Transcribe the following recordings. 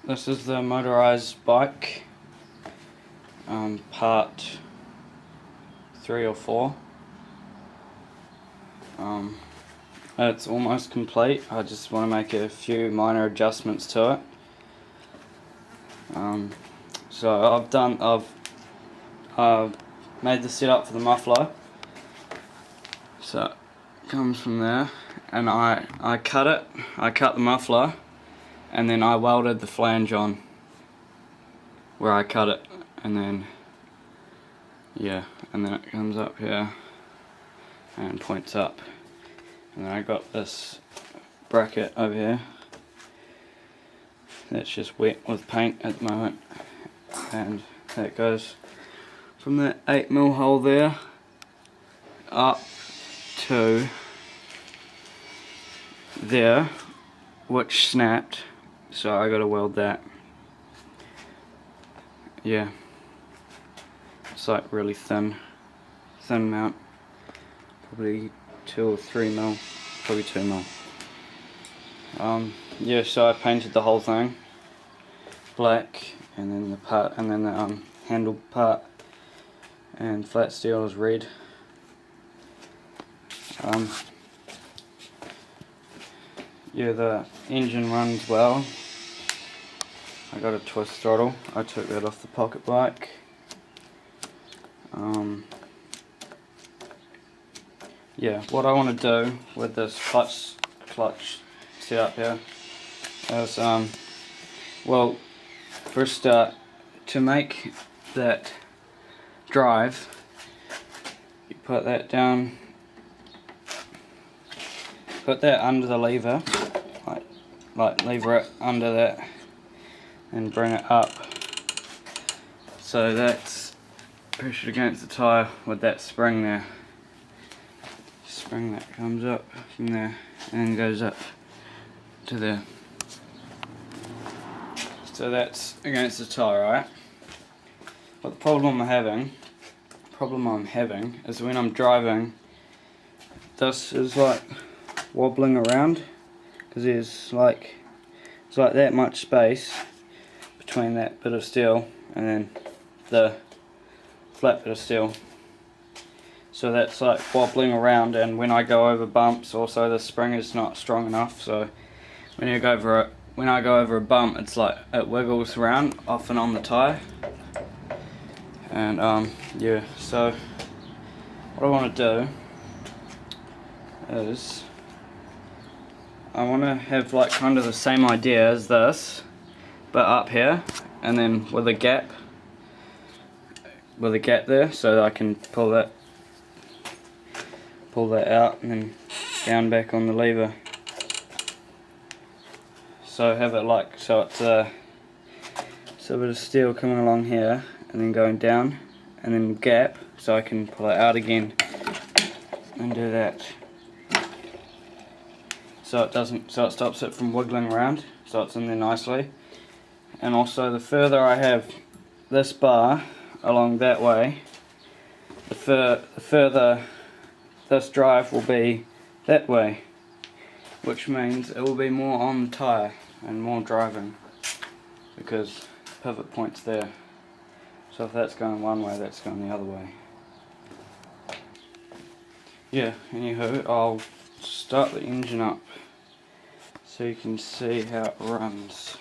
This is the motorized bike, part 3 or 4. It's almost complete. I just want to make a few minor adjustments to it. So I've made the setup for the muffler. So it comes from there, and I cut the muffler, and then I welded the flange on where I cut it, and then it comes up here and points up, and then I got this bracket over here that's just wet with paint at the moment, and that goes from that 8mm hole there up to there, which snapped, so I gotta weld that. Yeah, it's like really thin mount, probably 2 or 3mm, probably 2mm. Yeah, so I painted the whole thing black, and then the handle part and flat steel is red. Yeah, the engine runs well. I got a twist throttle. I took that off the pocket bike. Yeah, what I want to do with this clutch setup here is, well, for a start, to make that drive, you put that down, put that under the lever, like lever it under that, and bring it up. So that's pressured against the tyre with that spring there. Spring that comes up from there and goes up to there. So that's against the tyre, right? But the problem I'm having is when I'm driving, this is like wobbling around, because it's like that much space between that bit of steel and then the flat bit of steel. So that's like wobbling around, and when I go over bumps, also the spring is not strong enough, so when I go over a bump, it's like it wiggles around off and on the tyre. And yeah, so what I want to do is I want to have like kind of the same idea as this, but up here, and then with a gap there, so that I can pull that out and then down back on the lever. So have it like, so it's a bit of steel coming along here and then going down, and then gap, so I can pull it out again and do that. So it stops it from wiggling around, so it's in there nicely. And also, the further I have this bar along that way, the further this drive will be that way, which means it will be more on the tyre and more driving, because the pivot point's there. So if that's going one way, that's going the other way. Yeah, anywho, I'll start the engine up so you can see how it runs.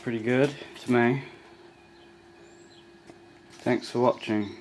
pretty good to me. Thanks for watching.